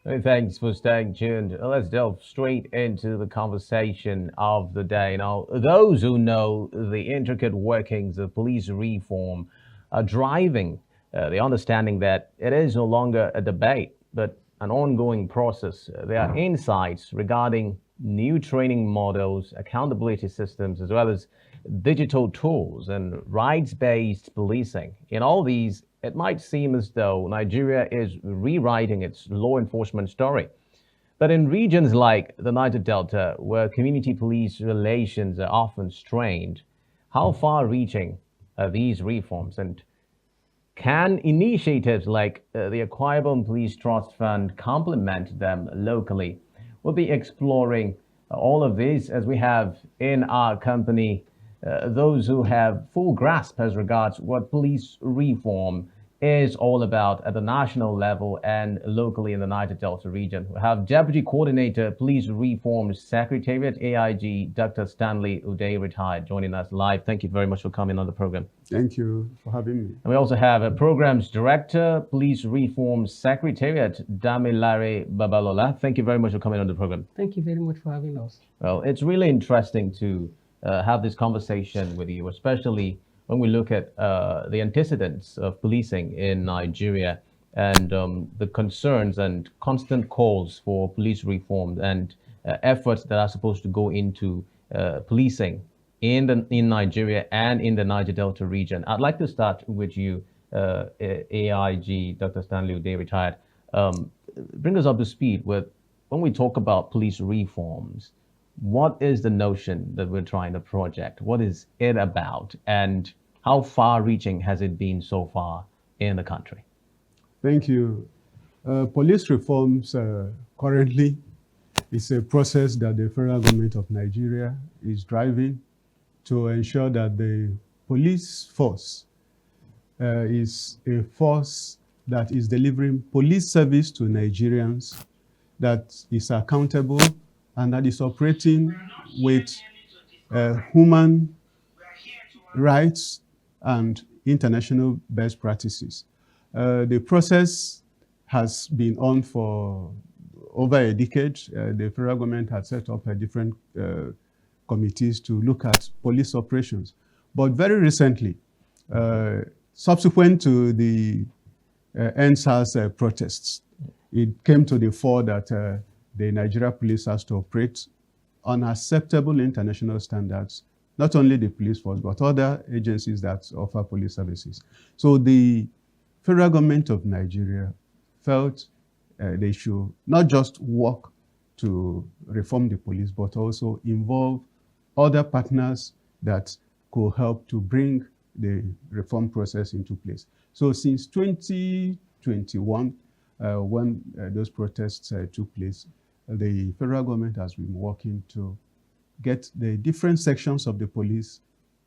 Hey, thanks for staying tuned. Let's delve straight into the conversation of the day. Now, those who know the intricate workings of police reform are driving the understanding that it is no longer a debate, but an ongoing process. There are insights regarding new training models, accountability systems, as well as digital tools and rights-based policing. In all these, it might seem as though Nigeria is rewriting its law enforcement story. But in regions like the Niger Delta, where community police relations are often strained, how far reaching are these reforms? And can initiatives like the Acquireable Police Trust Fund complement them locally? We'll be exploring all of this as we have in our company those who have full grasp as regards what police reform is all about at the national level and locally in the Niger Delta region. We have Deputy Coordinator, Police Reform Secretariat, AIG Dr. Stanley Ude, retired, joining us live. Thank you very much for coming on the program. Thank you for having me. And we also have a Programs Director, Police Reform Secretariat, Damilare Babalola. Thank you very much for coming on the program. Thank you very much for having us. Well, it's really interesting to have this conversation with you, especially when we look at the antecedents of policing in Nigeria and the concerns and constant calls for police reform and efforts that are supposed to go into policing in Nigeria and in the Niger Delta region. I'd like to start with you, AIG Dr. Stanley Ude, retired. Bring us up to speed with when we talk about police reforms. What is the notion that we're trying to project? What is it about? And how far-reaching has it been so far in the country? Thank you. Police reforms currently is a process that the federal government of Nigeria is driving to ensure that the police force is a force that is delivering police service to Nigerians, that is accountable, and that is operating with human rights and international best practices. The process has been on for over a decade. The federal government had set up different committees to look at police operations. But very recently, subsequent to the NSAS protests, it came to the fore that the Nigeria police has to operate on acceptable international standards, not only the police force, but other agencies that offer police services. So the federal government of Nigeria felt they should not just work to reform the police, but also involve other partners that could help to bring the reform process into place. So since 2021, when those protests took place, the federal government has been working to get the different sections of the police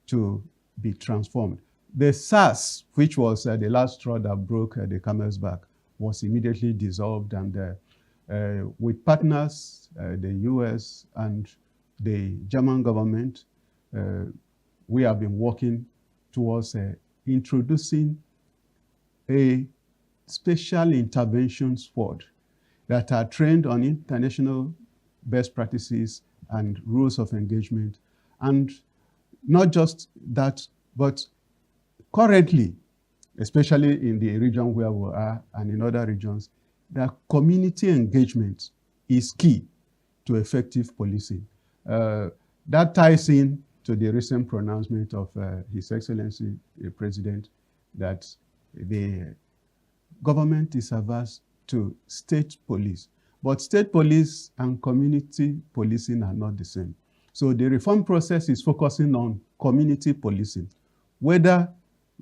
to be transformed. The SARS, which was the last straw that broke the camel's back, was immediately dissolved, and with partners, the US and the German government, we have been working towards introducing a special intervention squad that are trained on international best practices and rules of engagement. And not just that, but currently, especially in the region where we are and in other regions, that community engagement is key to effective policing. That ties in to the recent pronouncement of His Excellency, the President, that the government is averse to state police. But state police and community policing are not the same. So the reform process is focusing on community policing, whether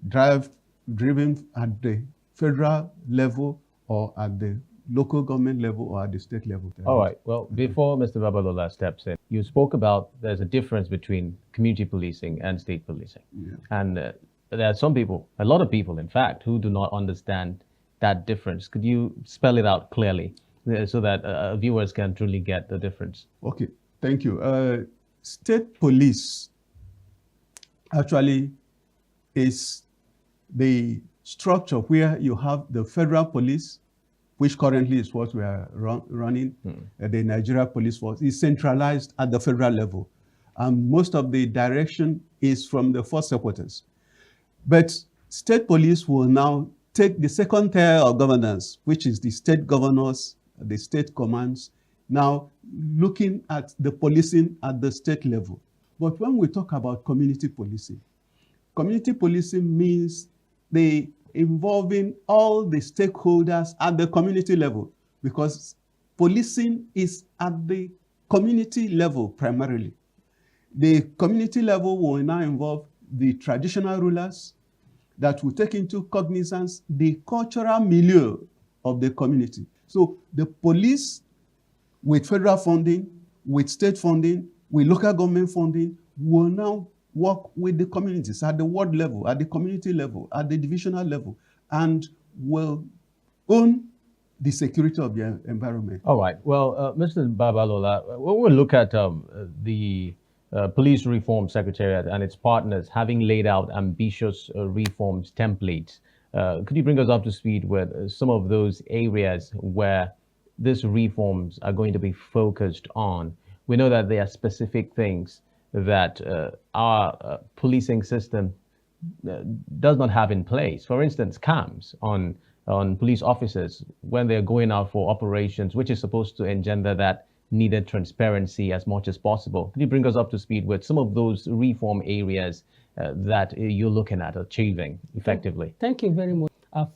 driven at the federal level or at the local government level or at the state level. All right. Well, before Mr. Babalola steps in, you spoke about there's a difference between community policing and state policing. Yeah. And there are some people, a lot of people, in fact, who do not understand that difference. Could you spell it out clearly so that viewers can truly get the difference? Okay, thank you. State police actually is the structure where you have the federal police which currently is what we are running, the Nigeria Police Force, is centralized at the federal level. And most of the direction is from the force headquarters. But state police will now take the second tier of governance, which is the state governors, the state commands, now looking at the policing at the state level. But when we talk about community policing means the involving all the stakeholders at the community level, because policing is at the community level primarily. The community level will now involve the traditional rulers that will take into cognizance the cultural milieu of the community. So the police, with federal funding, with state funding, with local government funding, will now work with the communities at the ward level, at the community level, at the divisional level, and will own the security of the environment. All right. Well, Mr. Babalola, when we look at the Police Reform Secretariat and its partners having laid out ambitious reforms templates, could you bring us up to speed with some of those areas where these reforms are going to be focused on? We know that there are specific things that our policing system does not have in place. For instance, cams on police officers when they're going out for operations, which is supposed to engender that needed transparency as much as possible. Can you bring us up to speed with some of those reform areas that you're looking at achieving effectively? Thank you very much.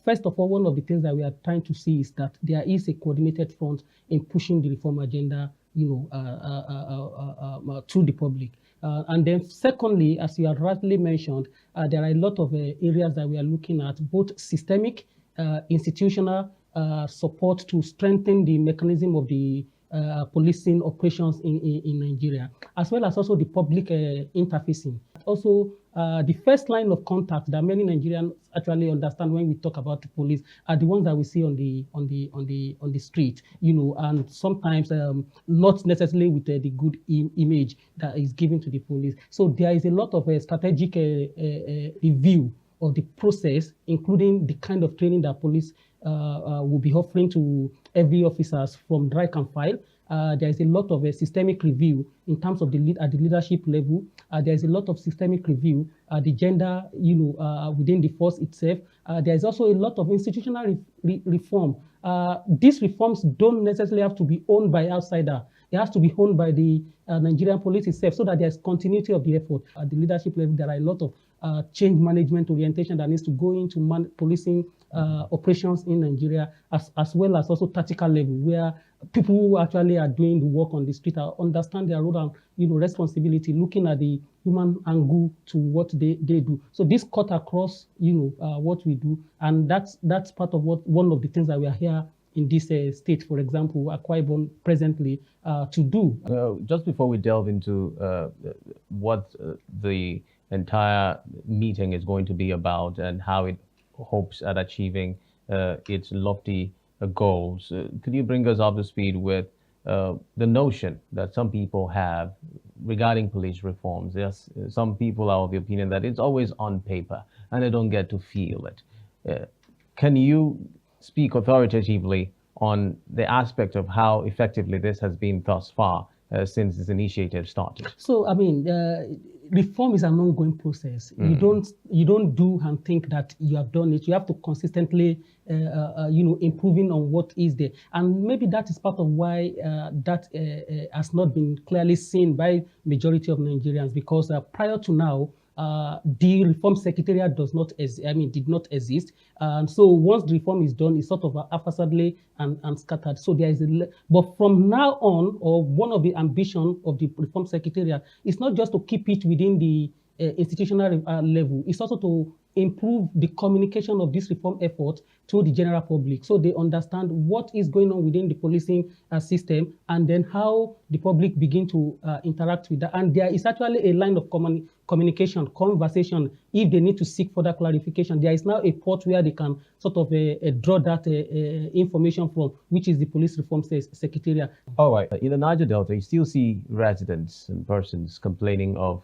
First of all, one of the things that we are trying to see is that there is a coordinated front in pushing the reform agenda, to the public. And then secondly, as you have rightly mentioned, there are a lot of areas that we are looking at, both systemic, institutional support to strengthen the mechanism of the policing operations in Nigeria, as well as also the public interfacing. Also, the first line of contact that many Nigerians actually understand when we talk about the police are the ones that we see on the street, and sometimes not necessarily with the good image that is given to the police. So there is a lot of strategic review of the process, including the kind of training that police will be offering to every officers from rank and file. There is a lot of systemic review in terms of at the leadership level. There is a lot of systemic review at the gender, within the force itself. There is also a lot of institutional reform. These reforms don't necessarily have to be owned by outsider. It has to be owned by the Nigerian police itself, so that there's continuity of the effort. At the leadership level, there are a lot of change management orientation that needs to go into policing operations in Nigeria, as well as also tactical level, where people who actually are doing the work on the street understand their role and responsibility, looking at the human angle to what they do. So this cut across what we do, and that's part of one of the things that we are here in this state, for example, Akwa Ibom presently, to do. Just before we delve into what the entire meeting is going to be about and how it hopes at achieving its lofty goals, could you bring us up to speed with the notion that some people have regarding police reforms? There's some people are of the opinion that it's always on paper and they don't get to feel it. Can you speak authoritatively on the aspect of how effectively this has been thus far since this initiative started? So, I mean, reform is an ongoing process. You don't do and think that you have done it. You have to consistently, improving on what is there. And maybe that is part of why that has not been clearly seen by majority of Nigerians, because prior to now, the reform secretariat did not exist. And so once the reform is done, it's sort of haphazardly and scattered. So there is but from now on, or one of the ambition of the reform secretariat is not just to keep it within the institutional level, it's also to improve the communication of this reform effort to the general public, so they understand what is going on within the policing system, and then how the public begin to interact with that. And there is actually a line of communication, conversation, if they need to seek further clarification. There is now a port where they can sort of draw that information from, which is the Police Reform Secretariat. All right. In the Niger Delta, you still see residents and persons complaining of,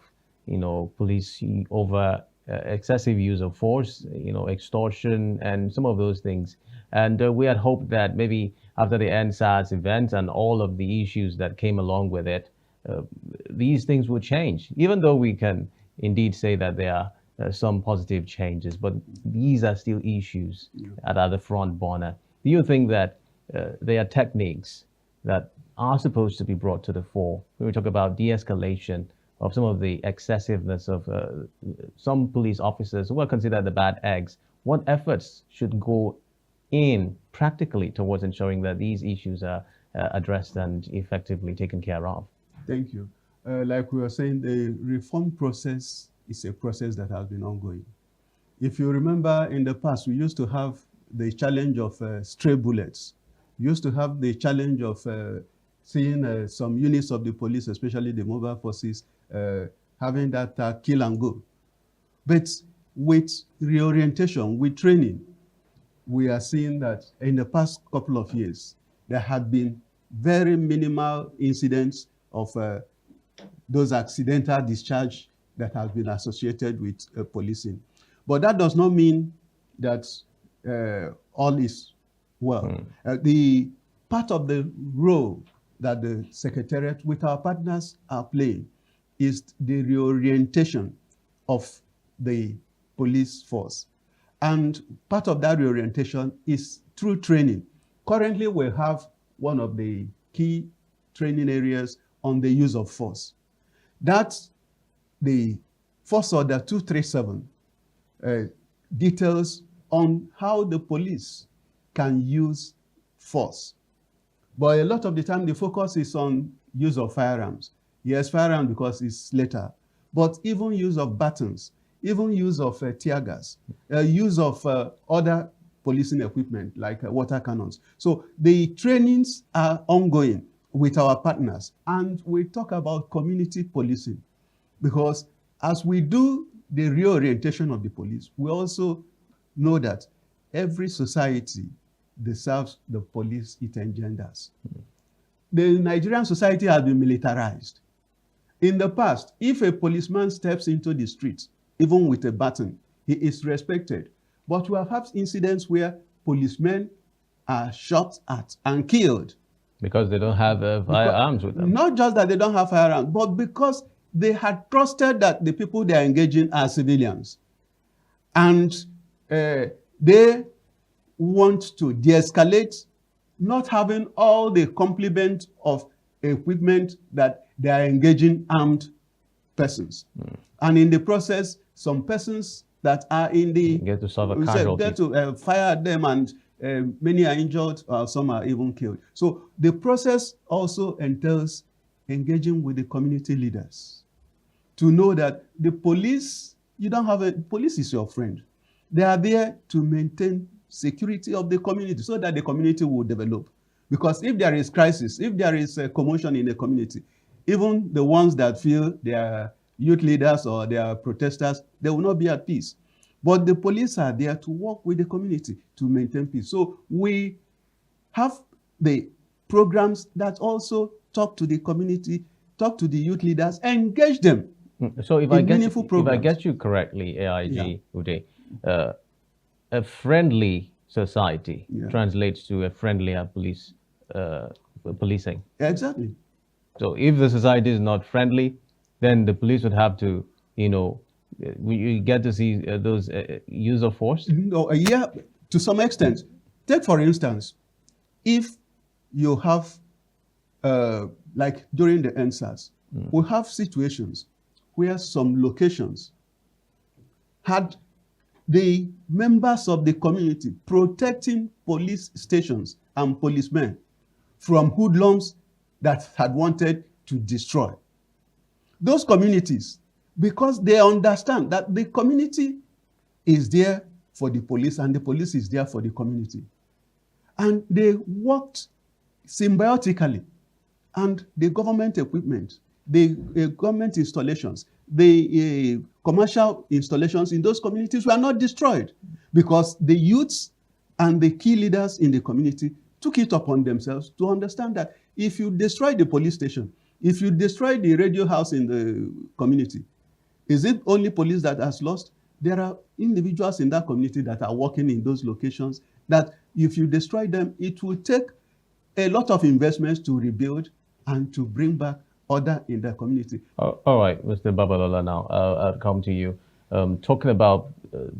police over excessive use of force, extortion, and some of those things. And we had hoped that maybe after the NSAS event and all of the issues that came along with it, these things would change, even though we can indeed say that there are some positive changes, but these are still issues that are the front burner. Do you think that there are techniques that are supposed to be brought to the fore when we talk about de-escalation of some of the excessiveness of some police officers who are considered the bad eggs? What efforts should go in practically towards ensuring that these issues are addressed and effectively taken care of? Thank you. Like we were saying, the reform process is a process that has been ongoing. If you remember, in the past, we used to have the challenge of stray bullets. We used to have the challenge of seeing some units of the police, especially the mobile forces, having that kill and go. But with reorientation, with training, we are seeing that in the past couple of years, there had been very minimal incidents of those accidental discharge that have been associated with policing. But that does not mean that all is well. The part of the role that the Secretariat with our partners are playing is the reorientation of the police force. And part of that reorientation is through training. Currently, we have one of the key training areas on the use of force. That's the Force Order 237 details on how the police can use force. But a lot of the time, the focus is on use of firearms. Yes, firearms because it's later, but even use of batons, even use of tear gas, use of other policing equipment like water cannons. So the trainings are ongoing with our partners, and we talk about community policing, because as we do the reorientation of the police, we also know that every society deserves the police it engenders. The Nigerian society has been militarized. In the past, if a policeman steps into the streets, even with a baton, he is respected. But we have had incidents where policemen are shot at and killed. Because they don't have firearms with them. Not just that they don't have firearms, but because they had trusted that the people they are engaging are civilians. And they want to de-escalate, not having all the complement of equipment that they are engaging armed persons. And in the process, some persons that are in the... Get to solve a casualty. Get to fire at them, and many are injured, some are even killed. So the process also entails engaging with the community leaders to know that the police, you don't have a... Police is your friend. They are there to maintain security of the community so that the community will develop. Because if there is crisis, if there is a commotion in the community, even the ones that feel they are youth leaders or they are protesters, they will not be at peace. But the police are there to work with the community to maintain peace. So we have the programs that also talk to the community, talk to the youth leaders, engage them. So if I get you correctly, AIG Ude, a friendly society translates to a friendlier policing. Exactly. So if the society is not friendly, then the police would have to, you get to see those use of force? No, yeah, to some extent. Take, for instance, if you have, like during the NSAS, we have situations where some locations had the members of the community protecting police stations and policemen from hoodlums that had wanted to destroy those communities, because they understand that the community is there for the police and the police is there for the community. And they worked symbiotically, and the government equipment, the government installations, the commercial installations in those communities were not destroyed, because the youths and the key leaders in the community took it upon themselves to understand that if you destroy the police station, if you destroy the radio house in the community, is it only police that has lost? There are individuals in that community that are working in those locations, that if you destroy them, it will take a lot of investments to rebuild and to bring back order in the community. All right, Mr. Babalola, now I'll come to you. Talking about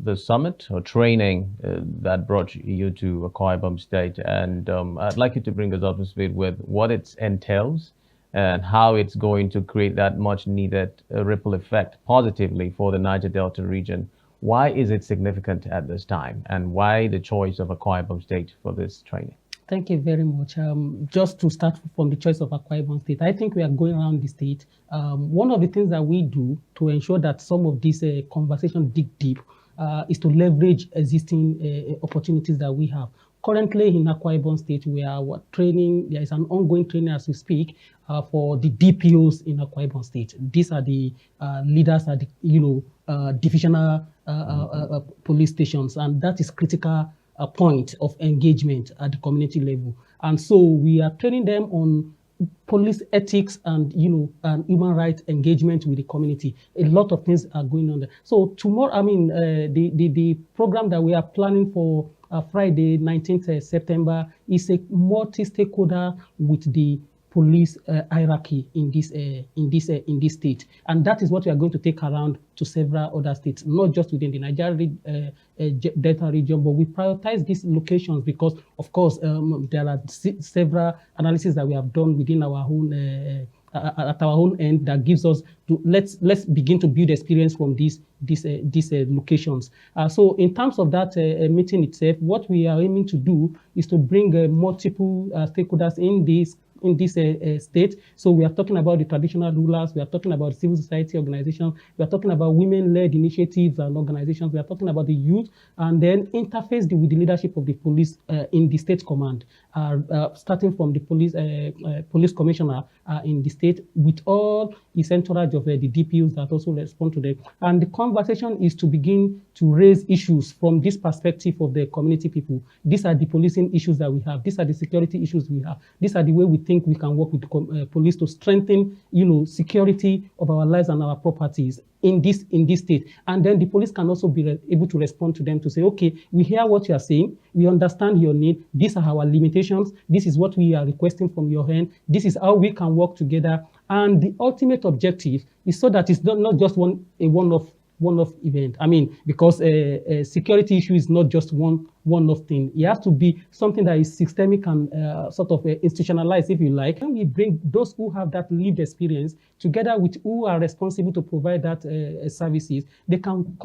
the summit or training that brought you to Akwa Ibom State, and I'd like you to bring us up to speed with what it entails and how it's going to create that much needed ripple effect positively for the Niger Delta region. Why is it significant at this time, and why the choice of Akwa Ibom State for this training? Thank you very much. Just to start from the choice of Akwa Ibom State, I think we are going around the state. One of the things that we do to ensure that some of these conversations dig deep is to leverage existing opportunities that we have. Currently in Akwa Ibom State, we are training, there is an ongoing training as we speak for the DPOs in Akwa Ibom State. These are the leaders at the, divisional police stations, and that is critical a point of engagement at the community level. And so we are training them on police ethics and and human rights engagement with the community. A lot of things are going on there. So tomorrow, I mean, the program that we are planning for Friday, 19th September, is a multi-stakeholder with the police hierarchy in this state, and that is what we are going to take around to several other states, not just within the Niger Delta region, but we prioritize these locations because, of course, there are several analyses that we have done within our own at our own end that gives us to let's begin to build experience from these locations. So in terms of that meeting itself, what we are aiming to do is to bring multiple stakeholders in this state. So we are talking about the traditional rulers, we are talking about civil society organizations, we are talking about women-led initiatives and organizations, we are talking about the youth, and then interface with the leadership of the police in the state command, starting from the police commissioner in the state with all his entourage of the DPUs that also respond to them. And the conversation is to begin to raise issues from this perspective of the community people. These are the policing issues that we have. These are the security issues we have. These are the way we think we can work with the police to strengthen, security of our lives and our properties in this state. And then the police can also be able to respond to them to say, okay, we hear what you are saying, we understand your need, these are our limitations, this is what we are requesting from your hand, this is how we can work together. And the ultimate objective is so that it's not just a one-off event. I mean, because a security issue is not just one-off thing. It has to be something that is systemic and sort of institutionalized, if you like. And we bring those who have that lived experience together with who are responsible to provide that services. They can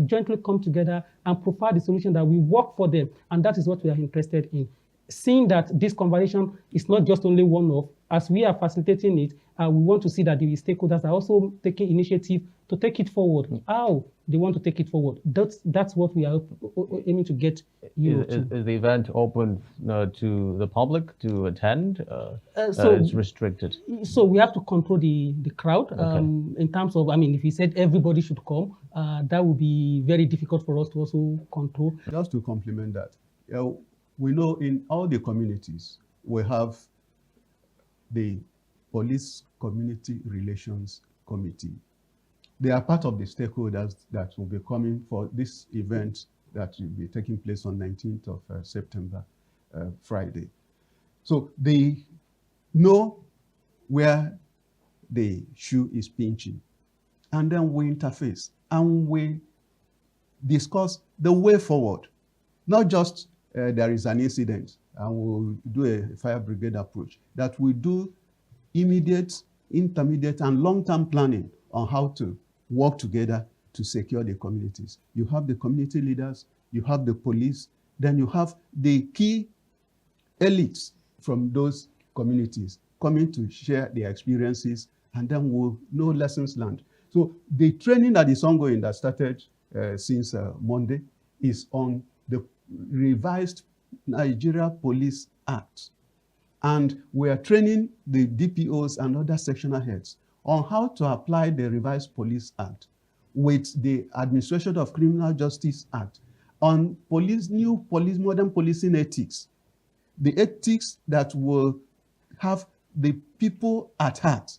jointly come together and provide the solution that will work for them. And that is what we are interested in. Seeing that this conversation is not just only one-off, as we are facilitating it, we want to see that the stakeholders are also taking initiative to take it forward. How they want to take it forward. That's what we are aiming to get. Is the event open to the public to attend? It's restricted. So we have to control the crowd. Okay. In terms of, I mean, if we said everybody should come, that would be very difficult for us to also control. Just to complement that, we know in all the communities, we have the Police Community Relations Committee. They are part of the stakeholders that will be coming for this event that will be taking place on 19th of September, Friday. So they know where the shoe is pinching. And then we interface and we discuss the way forward. Not just there is an incident and we'll do a fire brigade approach, that we do immediate, intermediate, and long-term planning on how to work together to secure the communities. You have the community leaders, you have the police, then you have the key elites from those communities coming to share their experiences, and then we'll know lessons learned. So the training that is ongoing that started since Monday is on the revised Nigeria Police Act. And we are training the DPOs and other sectional heads on how to apply the revised Police Act with the Administration of Criminal Justice Act on modern policing ethics, the ethics that will have the people at heart,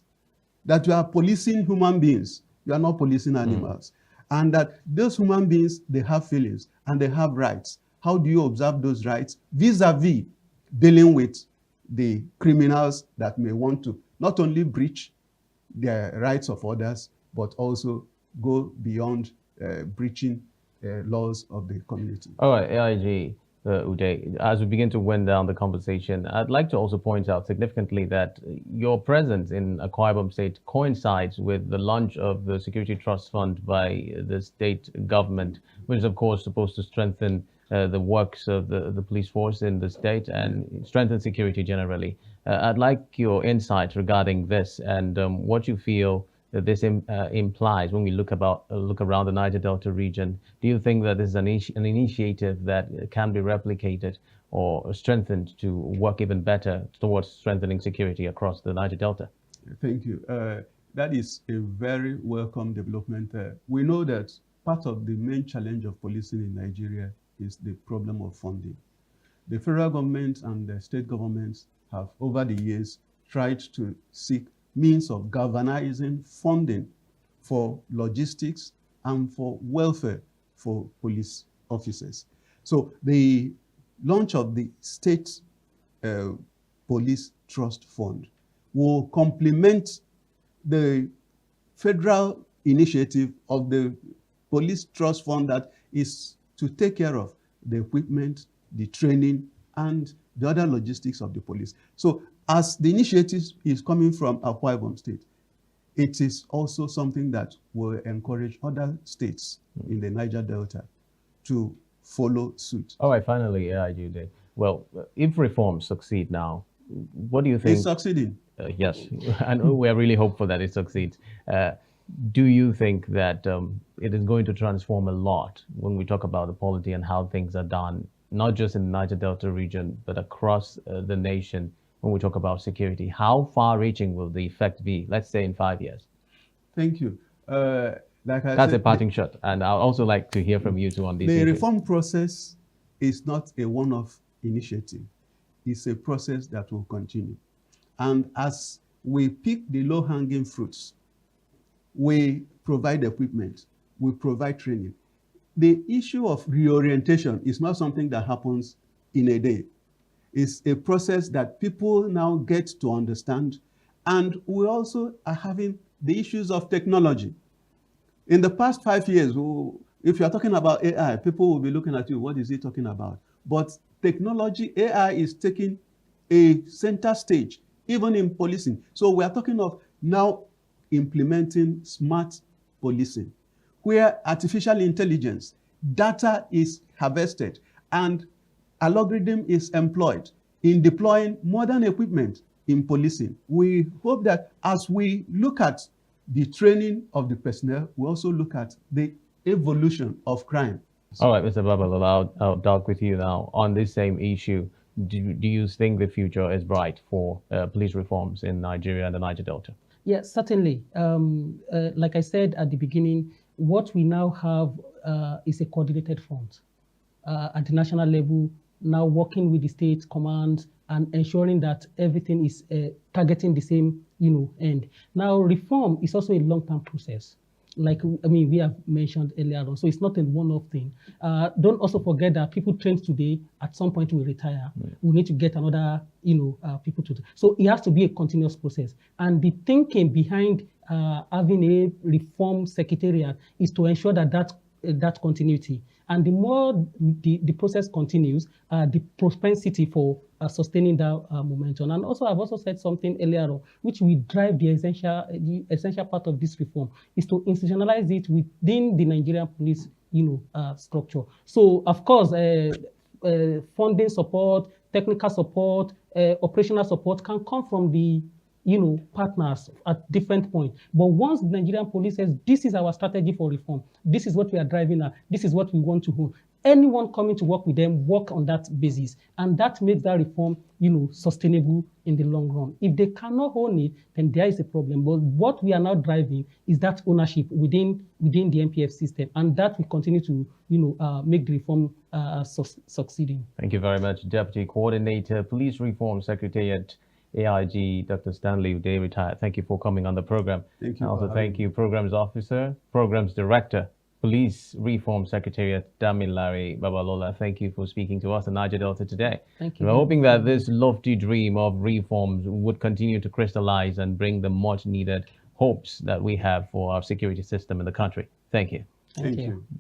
that you are policing human beings, you are not policing animals, and that those human beings, they have feelings and they have rights. How do you observe those rights vis-a-vis dealing with the criminals that may want to not only breach the rights of others, but also go beyond breaching laws of the community. All right, AIG Ude, as we begin to wind down the conversation, I'd like to also point out significantly that your presence in Akwa Ibom State coincides with the launch of the Security Trust Fund by the state government, which is, of course, supposed to strengthen the works of the police force in the state and strengthen security generally. I'd like your insights regarding this and what you feel that this implies when we look around the Niger Delta region. Do you think that this is an initiative that can be replicated or strengthened to work even better towards strengthening security across the Niger Delta? Thank you. That is a very welcome development. We know that part of the main challenge of policing in Nigeria is the problem of funding. The federal government and the state governments have, over the years, tried to seek means of galvanizing funding for logistics and for welfare for police officers. So the launch of the State Police Trust Fund will complement the federal initiative of the Police Trust Fund that is to take care of the equipment, the training, and the other logistics of the police. So as the initiative is coming from Akwa Ibom State, it is also something that will encourage other states in the Niger Delta to follow suit. All right, finally, AIG Day. Well, if reforms succeed now, what do you think? It's succeeding. Yes, and we're really hopeful that it succeeds. Do you think that it is going to transform a lot when we talk about the polity and how things are done, not just in the Niger Delta region, but across the nation when we talk about security? How far-reaching will the effect be, let's say, in 5 years? Thank you. That's a parting shot, and I'd also like to hear from you too on this. The reform process is not a one-off initiative. It's a process that will continue. And as we pick the low-hanging fruits, we provide equipment, we provide training. The issue of reorientation is not something that happens in a day. It's a process that people now get to understand. And we also are having the issues of technology. In the past 5 years, if you're talking about AI, people will be looking at you, what is he talking about? But technology, AI is taking a center stage, even in policing. So we are talking of now implementing smart policing, where artificial intelligence, data is harvested, and algorithm is employed in deploying modern equipment in policing. We hope that as we look at the training of the personnel, we also look at the evolution of crime. All right, Mr. Babalola, I'll talk with you now on this same issue. Do you think the future is bright for police reforms in Nigeria and the Niger Delta? Yes, certainly. Like I said at the beginning, what we now have is a coordinated front at the national level, now working with the state commands and ensuring that everything is targeting the same, end. Now, reform is also a long-term process. We have mentioned earlier on, so it's not a one-off thing. Don't also forget that people trained today, at some point will retire. We need to get another, people to do. So it has to be a continuous process. And the thinking behind having a reform secretariat is to ensure that continuity. And the more the process continues, the propensity for sustaining that momentum. And also, I've also said something earlier on, which will drive the essential part of this reform, is to institutionalize it within the Nigerian police, structure. So, of course, funding support, technical support, operational support can come from the partners at different points. But once the Nigerian police says, this is our strategy for reform, this is what we are driving at, this is what we want to hold, anyone coming to work with them, work on that basis. And that makes that reform, sustainable in the long run. If they cannot own it, then there is a problem. But what we are now driving is that ownership within the NPF system. And that will continue to, make the reform succeeding. Thank you very much, Deputy Coordinator, Police Reform Secretariat, AIG Dr. Stanley Ude, retired. Thank you for coming on the program. Thank you. Also, thank you, Programs Officer, Programs Director, Police Reform Secretariat, Damilare Babalola. Thank you for speaking to us on Niger Delta today. Thank you. We're hoping that this lofty dream of reforms would continue to crystallize and bring the much needed hopes that we have for our security system in the country. Thank you. Thank you.